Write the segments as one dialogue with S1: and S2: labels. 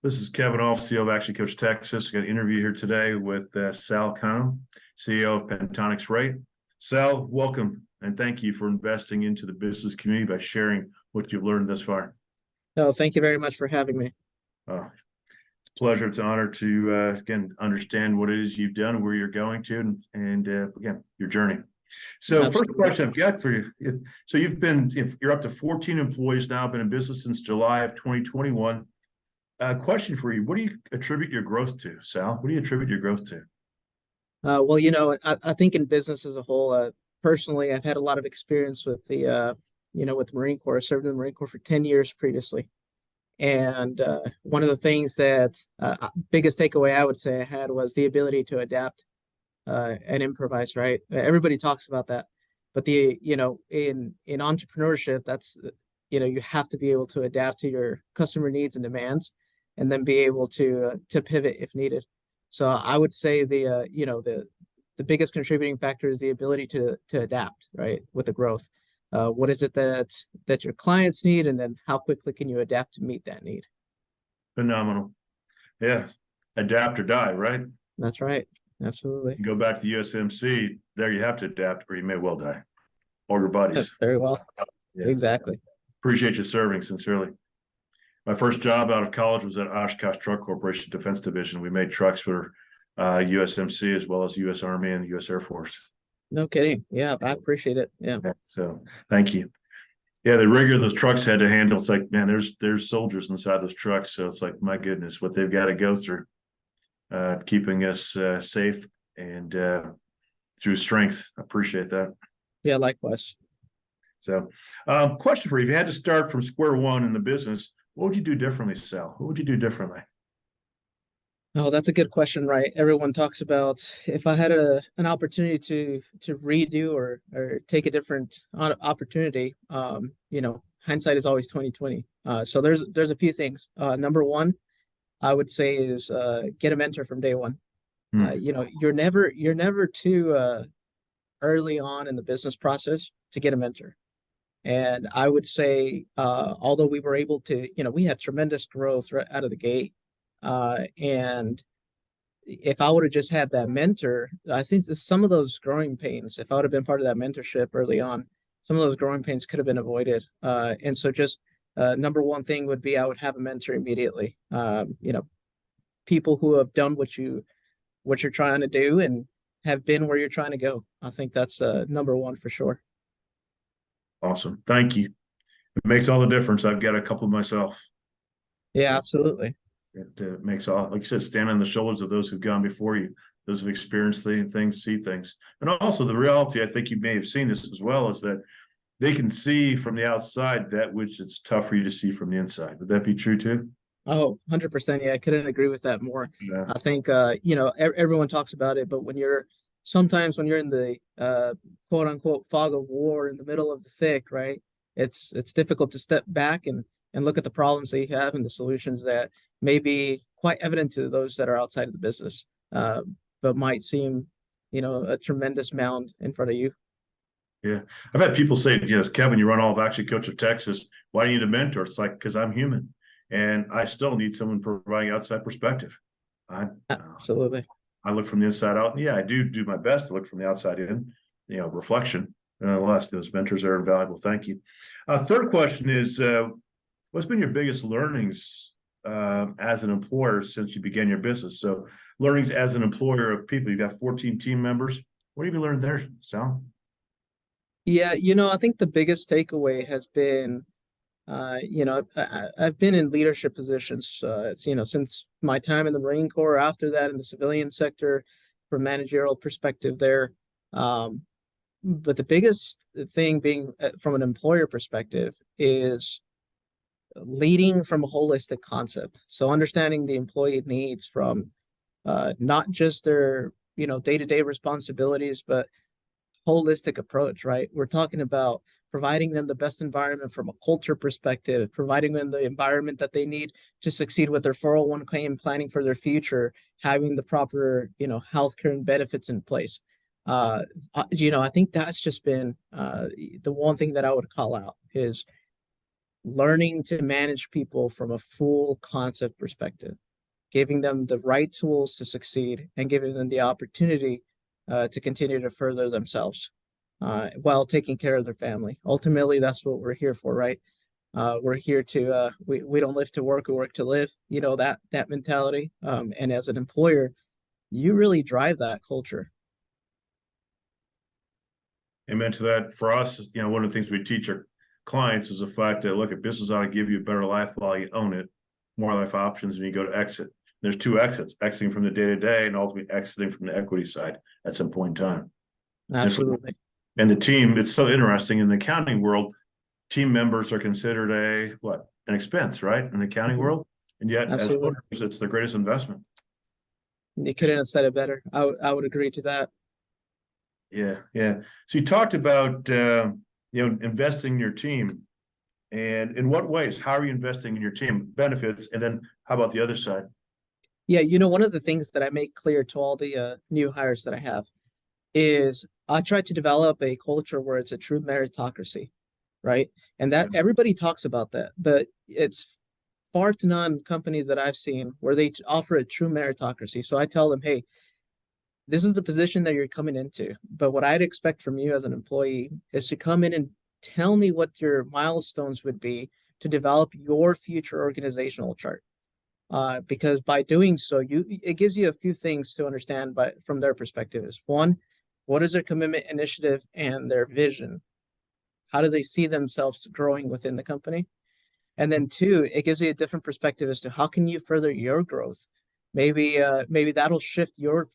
S1: This is Kevin Alft, CEO of Actually Coach Texas. Got an interview here today with Sal Cano, CEO of Pentonix Freight. Sal, welcome, and thank you for investing into the business community by sharing what you've learned thus far.
S2: No, thank you very much for having me.
S1: It's a pleasure. It's an honor to, again, understand what it is you've done, where you're going to, and again, your journey. So
S2: Absolutely.
S1: First question I've got for you. So you're up to 14 employees now, been in business since July of 2021. Question for you. What do you attribute your growth to, Sal? What do you attribute your growth to?
S2: Well, I think in business as a whole, personally, I've had a lot of experience with with the Marine Corps. I served in the Marine Corps for 10 years previously. And one of the things that biggest takeaway I would say I had was the ability to adapt and improvise, right? Everybody talks about that. But in entrepreneurship, that's, you have to be able to adapt to your customer needs and demands, and then be able to pivot if needed. So I would say the biggest contributing factor is the ability to adapt, right, with the growth. What is it that your clients need, and then how quickly can you adapt to meet that need?
S1: Phenomenal. Yeah. Adapt or die, right?
S2: That's right. Absolutely.
S1: You go back to the USMC, there you have to adapt or you may well die. Or your buddies.
S2: Very well.
S1: Yeah.
S2: Exactly.
S1: Appreciate you serving, sincerely. My first job out of college was at Oshkosh Truck Corporation Defense Division. We made trucks for USMC as well as U.S. Army and U.S. Air Force.
S2: No kidding. Yeah, I appreciate it. Yeah.
S1: So thank you. Yeah, the rigor those trucks had to handle, it's like, man, there's soldiers inside those trucks. So it's like, my goodness, what they've got to go through, keeping us safe and through strength. I appreciate that.
S2: Yeah, likewise.
S1: So question for you. If you had to start from square one in the business, what would you do differently, Sal? What would you do differently?
S2: Oh, that's a good question, right? Everyone talks about if I had an opportunity to redo or take a different opportunity. Hindsight is always 2020. So there's a few things. Number one, I would say is get a mentor from day one. You're never too early on in the business process to get a mentor. And I would say, although we were able to, we had tremendous growth right out of the gate. And if I would have just had that mentor, I think some of those growing pains, if I would have been part of that mentorship early on, some of those growing pains could have been avoided. And so just number one thing would be I would have a mentor immediately. People who have done what you're trying to do and have been where you're trying to go. I think that's number one for sure.
S1: Awesome. Thank you. It makes all the difference. I've got a couple myself.
S2: Yeah, absolutely.
S1: It makes all, like you said, stand on the shoulders of those who've gone before you, those who've experienced things, see things. And also the reality, I think you may have seen this as well, is that they can see from the outside that which it's tough for you to see from the inside. Would that be true too?
S2: Oh, 100%. Yeah, I couldn't agree with that more.
S1: Yeah.
S2: I think, everyone talks about it, but sometimes when you're in the quote unquote fog of war in the middle of the thick, right? It's difficult to step back and look at the problems that you have and the solutions that may be quite evident to those that are outside of the business, but might seem, a tremendous mound in front of you.
S1: Yeah. I've had people say, Kevin, you run all of Actually Coach of Texas. Why do you need a mentor? It's like, because I'm human and I still need someone providing outside perspective.
S2: Absolutely.
S1: I look from the inside out. And yeah, I do my best to look from the outside in, reflection. Nonetheless, those mentors are invaluable. Thank you. Third question is, what's been your biggest learnings as an employer since you began your business? So learnings as an employer of people, you've got 14 team members. What have you learned there, Sal?
S2: Yeah, I think the biggest takeaway has been, I've been in leadership positions, since my time in the Marine Corps, after that in the civilian sector, from managerial perspective there. But the biggest thing being from an employer perspective is leading from a holistic concept. So understanding the employee needs from not just their, day-to-day responsibilities, but holistic approach, right? We're talking about providing them the best environment from a culture perspective, providing them the environment that they need to succeed with their 401k and planning for their future, having the proper, healthcare and benefits in place. I think that's just been the one thing that I would call out is learning to manage people from a full concept perspective, giving them the right tools to succeed and giving them the opportunity to continue to further themselves while taking care of their family. Ultimately, that's what we're here for, right? We're here to we don't live to work, we work to live. You know, that mentality. And as an employer, you really drive that culture.
S1: Amen to that. For us, one of the things we teach our clients is the fact that, look, a business ought to give you a better life while you own it, more life options, and you go to exit. There's two exits: exiting from the day-to-day and ultimately exiting from the equity side at some point in time.
S2: Absolutely.
S1: And the team, it's so interesting in the accounting world, team members are considered an expense, right? In the accounting world. And yet
S2: Absolutely.
S1: as owners, it's the greatest investment.
S2: You couldn't have said it better. I would agree to that.
S1: Yeah. Yeah. So you talked about, investing in your team, and in what ways, how are you investing in your team benefits? And then how about the other side?
S2: Yeah, one of the things that I make clear to all the new hires that I have is I try to develop a culture where it's a true meritocracy, right? And that everybody talks about that, but it's far to none companies that I've seen where they offer a true meritocracy. So I tell them, hey, this is the position that you're coming into, but what I'd expect from you as an employee is to come in and tell me what your milestones would be to develop your future organizational chart. Because by doing so, it gives you a few things to understand. But from their perspective, is one, what is their commitment, initiative, and their vision? How do they see themselves growing within the company? And then two, it gives you a different perspective as to how can you further your growth. Maybe that'll shift your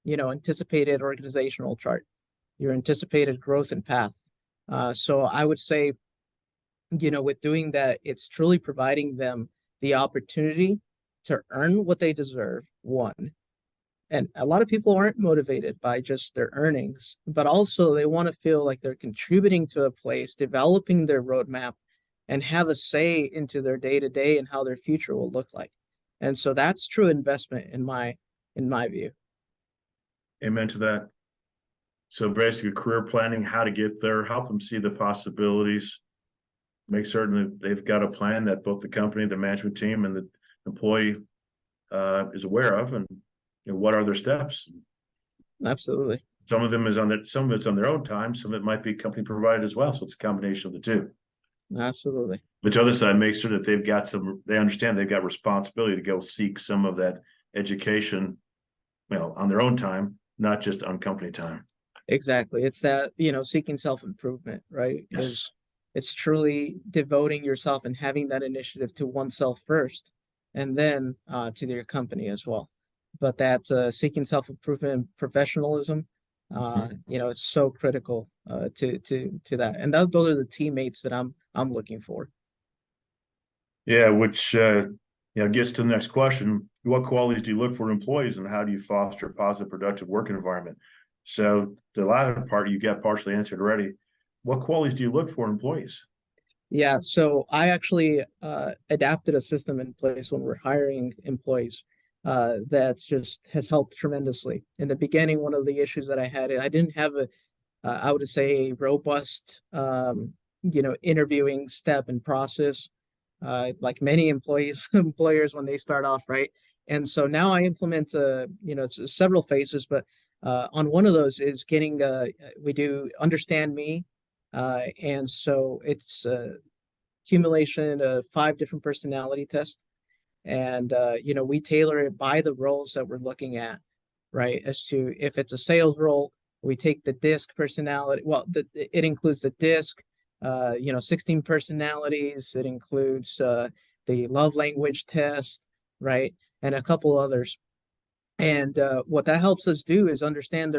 S2: anticipated organizational chart, your anticipated growth and path. So I would say, with doing that, it's truly providing them the opportunity to earn what they deserve, one. And a lot of people aren't motivated by just their earnings, but also they want to feel like they're contributing to a place, developing their roadmap, and have a say into their day to day and how their future will look like. And so that's true investment in my view.
S1: Amen to that. So basically, career planning, how to get there, help them see the possibilities, make certain that they've got a plan that both the company, the management team, and the employee is aware of, and what are their steps.
S2: Absolutely.
S1: Some of it's on their own time, some of it might be company provided as well. So it's a combination of the two.
S2: Absolutely.
S1: But the other side, make sure that they understand they've got responsibility to go seek some of that education, on their own time, not just on company time.
S2: Exactly. It's that, seeking self-improvement, right?
S1: Yes.
S2: It's truly devoting yourself and having that initiative to oneself first, and then to your company as well. But that seeking self-improvement and professionalism, it's so critical to that. And those are the teammates that I'm looking for.
S1: Yeah, which gets to the next question. What qualities do you look for in employees, and how do you foster a positive, productive work environment? So the latter part you got partially answered already. What qualities do you look for in employees?
S2: Yeah, so I actually adapted a system in place when we're hiring employees that just has helped tremendously. In the beginning, one of the issues that I had, I didn't have I would say, a robust, interviewing step and process, like many employers when they start off, right? And so now I implement, it's several phases, but on one of those is we do understand me. And so it's a accumulation of 5 different personality tests. And, we tailor it by the roles that we're looking at, right? As to if it's a sales role, we take the DISC personality. Well, it includes the DISC, 16 personalities. It includes the love language test, right? And a couple others. And what that helps us do is understand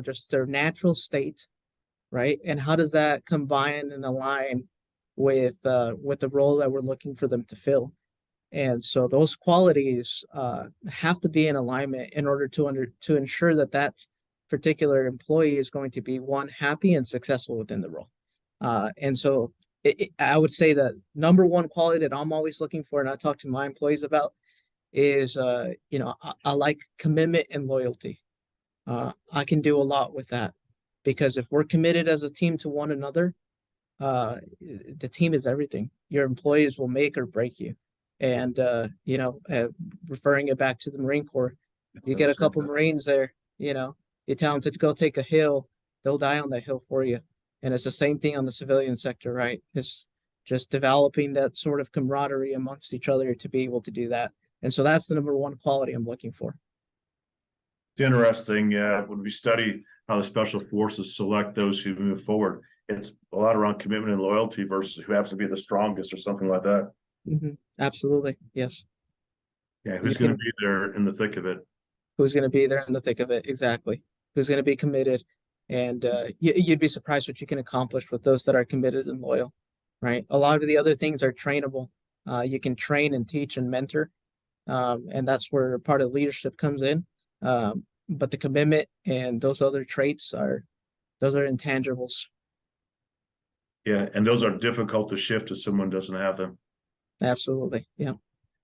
S2: just their natural state, right? And how does that combine and align with the role that we're looking for them to fill? And so those qualities have to be in alignment in order to ensure that particular employee is going to be, one, happy and successful within the role. And so I would say that number one quality that I'm always looking for, and I talk to my employees about, is I like commitment and loyalty. I can do a lot with that, because if we're committed as a team to one another, the team is everything. Your employees will make or break you. And referring it back to the Marine Corps, you get a couple Marines there, you tell them to go take a hill, they'll die on that hill for you. And it's the same thing on the civilian sector, right? It's just developing that sort of camaraderie amongst each other to be able to do that. And so that's the number one quality I'm looking for.
S1: It's interesting when we study how the special forces select those who move forward. It's a lot around commitment and loyalty versus who happens to be the strongest or something like that.
S2: Absolutely. Yes.
S1: Yeah. Who's going to be there in the thick of it?
S2: Who's going to be there in the thick of it? Exactly. Who's going to be committed? And you'd be surprised what you can accomplish with those that are committed and loyal, right? A lot of the other things are trainable. You can train and teach and mentor. And that's where part of leadership comes in. But the commitment and those other traits those are intangibles.
S1: Yeah, and those are difficult to shift if someone doesn't have them.
S2: Absolutely. Yeah.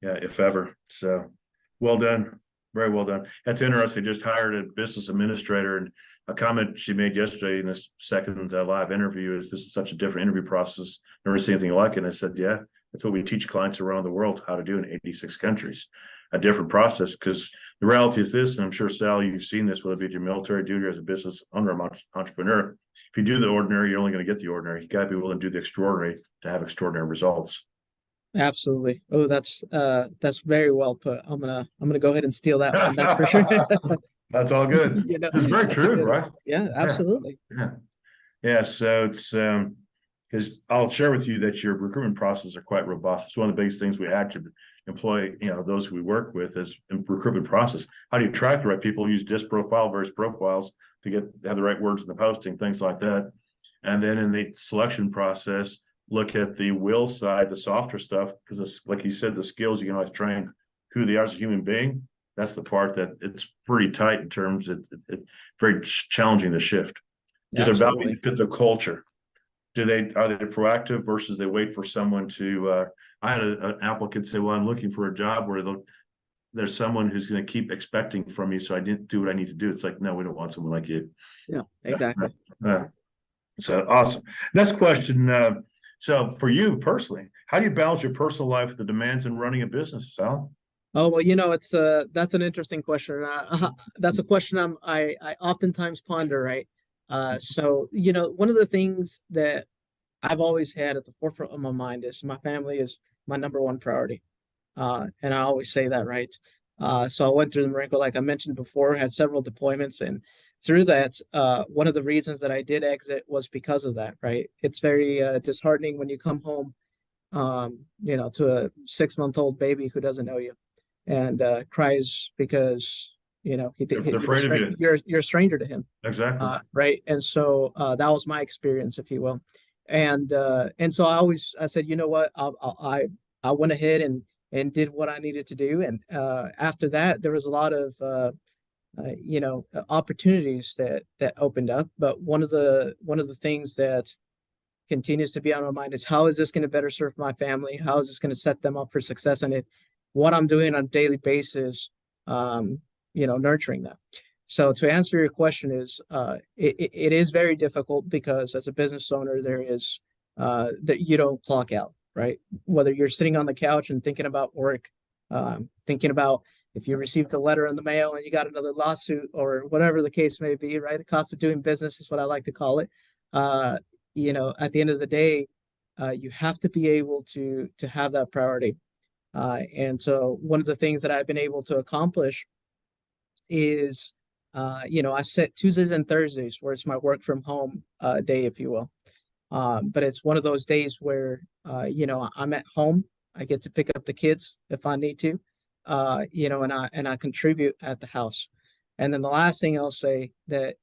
S1: Yeah, if ever. So well done. Very well done. That's interesting. Just hired a business administrator, and a comment she made yesterday in this second live interview is this is such a different interview process. Never seen anything like it. And I said, yeah, that's what we teach clients around the world how to do in 86 countries. A different process, because the reality is this, and I'm sure, Sal, you've seen this, whether it be your military duty or as a business owner or entrepreneur. If you do the ordinary, you're only going to get the ordinary. You got to be willing to do the extraordinary to have extraordinary results.
S2: Absolutely. Oh, that's very well put. I'm gonna go ahead and steal that one. That's for sure.
S1: That's all good. It's very true, right?
S2: Yeah, absolutely.
S1: Yeah. So it's because I'll share with you that your recruitment processes are quite robust. It's one of the biggest things we actually employ, those who we work with is in recruitment process. How do you attract the right people? Use DISC profile, various profiles to have the right words in the posting, things like that. And then in the selection process, look at the will side, the softer stuff, because like you said, the skills you can always train who they are as a human being. That's the part that it's pretty tight in terms of it's very challenging to shift. Do their values fit the culture? Are they proactive versus they wait for someone to I had an applicant say, well, I'm looking for a job where there's someone who's going to keep expecting from me, so I didn't do what I need to do. It's like, no, we don't want someone like you.
S2: Yeah, exactly.
S1: So awesome. Next question. So for you personally, how do you balance your personal life with the demands in running a business, Sal?
S2: Oh, well, it's that's an interesting question. That's a question I oftentimes ponder, right? So one of the things that I've always had at the forefront of my mind is my family is my number one priority. And I always say that, right? So I went through the Marine Corps, like I mentioned before, had several deployments, and through that, one of the reasons that I did exit was because of that, right? It's very disheartening when you come home, to a 6-month-old baby who doesn't know you and cries because
S1: they're afraid of you.
S2: You're a stranger to him.
S1: Exactly.
S2: Right. And so that was my experience, if you will. And so I said, you know what, I went ahead and did what I needed to do. And after that, there was a lot of opportunities that opened up. But one of the things that continues to be on my mind is how is this going to better serve my family? How is this going to set them up for success? And what I'm doing on a daily basis, nurturing them. So to answer your question is, it is very difficult because as a business owner, there is that you don't clock out, right? Whether you're sitting on the couch and thinking about work, thinking about if you received a letter in the mail and you got another lawsuit or whatever the case may be, right? The cost of doing business is what I like to call it. At the end of the day, you have to be able to have that priority. And so one of the things that I've been able to accomplish is, I set Tuesdays and Thursdays where it's my work from home day, if you will. But it's one of those days where, I'm at home. I get to pick up the kids if I need to, and I contribute at the house. And then the last thing I'll say that,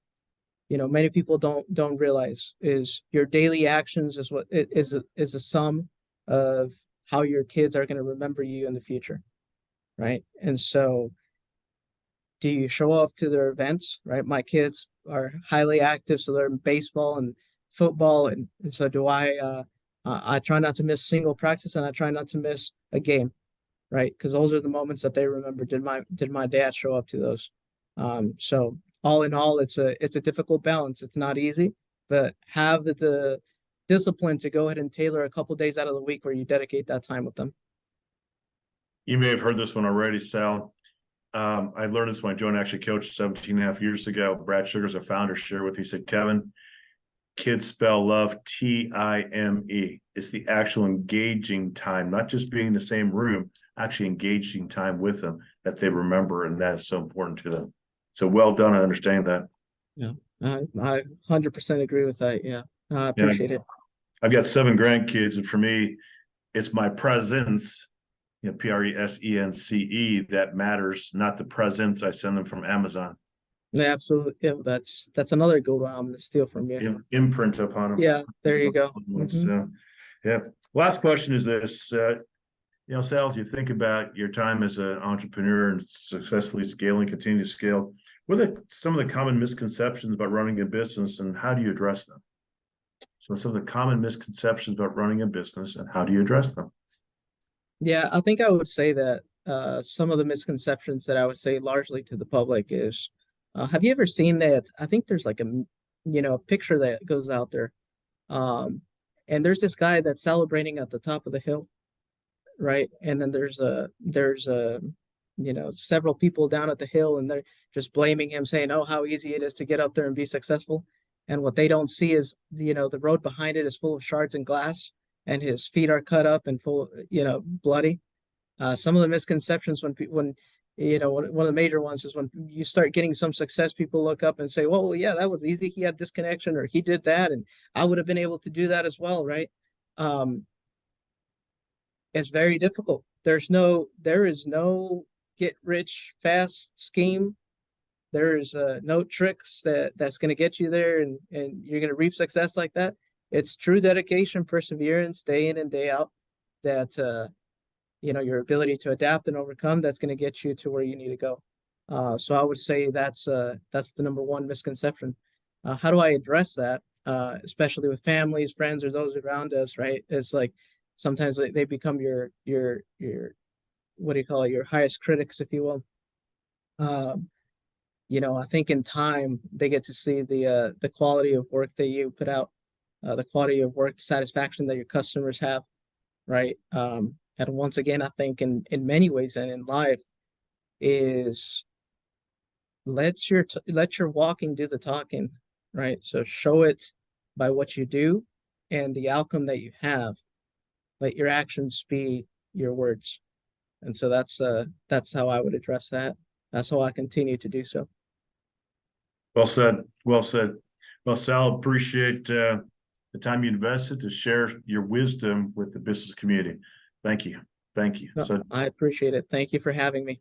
S2: many people don't realize is your daily actions is what is a sum of how your kids are going to remember you in the future, right? And so do you show up to their events, right? My kids are highly active, so they're in baseball and football, and so do I. I try not to miss a single practice, and I try not to miss a game, right? Because those are the moments that they remember. Did my dad show up to those? So all in all, it's a difficult balance. It's not easy, but have the discipline to go ahead and tailor a couple days out of the week where you dedicate that time with them.
S1: You may have heard this one already, Sal. I learned this when I joined actually coached 17 and a half years ago. Brad Sugar's a founder, shared with me, he said, Kevin, kids spell love Time. It's the actual engaging time, not just being in the same room, actually engaging time with them that they remember, and that is so important to them. So well done. I understand that.
S2: Yeah, I 100% agree with that. Yeah, I appreciate it.
S1: I've got 7 grandkids, and for me, it's my presence, PRESENCE, that matters, not the presents I send them from Amazon.
S2: Yeah, absolutely. Yeah, that's another good one I'm gonna steal from you.
S1: Imprint upon them.
S2: Yeah, there you go.
S1: So, yeah. Last question is this. Sal, as you think about your time as an entrepreneur and successfully scaling, continue to scale, what are some of the common misconceptions about running a business, and how do you address them? So some of the common misconceptions about running a business, and how do you address them?
S2: Yeah, I think I would say that some of the misconceptions that I would say largely to the public is, have you ever seen that? I think there's like a picture that goes out there, and there's this guy that's celebrating at the top of the hill, right? And then there's several people down at the hill, and they're just blaming him, saying, "Oh, how easy it is to get up there and be successful." And what they don't see is, the road behind it is full of shards and glass, and his feet are cut up and full, bloody. Some of the misconceptions one of the major ones is when you start getting some success, people look up and say, well, yeah, that was easy. He had this connection, or he did that, and I would have been able to do that as well, right? It's very difficult. There is no get rich fast scheme. There is no tricks that's going to get you there, and you're going to reap success like that. It's true dedication, perseverance, day in and day out, that your ability to adapt and overcome, that's going to get you to where you need to go. So I would say that's the number one misconception. How do I address that? Especially with families, friends, or those around us, right? It's like sometimes they become your what do you call it? Your highest critics, if you will. I think in time they get to see the quality of work that you put out, the quality of work, satisfaction that your customers have, right? And once again, I think in many ways and in life is let your walking do the talking, right? So show it by what you do and the outcome that you have. Let your actions speak your words. And so that's how I would address that. That's how I continue to do so.
S1: Well said. Well said. Well, Sal, appreciate the time you invested to share your wisdom with the business community. Thank you. Thank you.
S2: No, I appreciate it. Thank you for having me.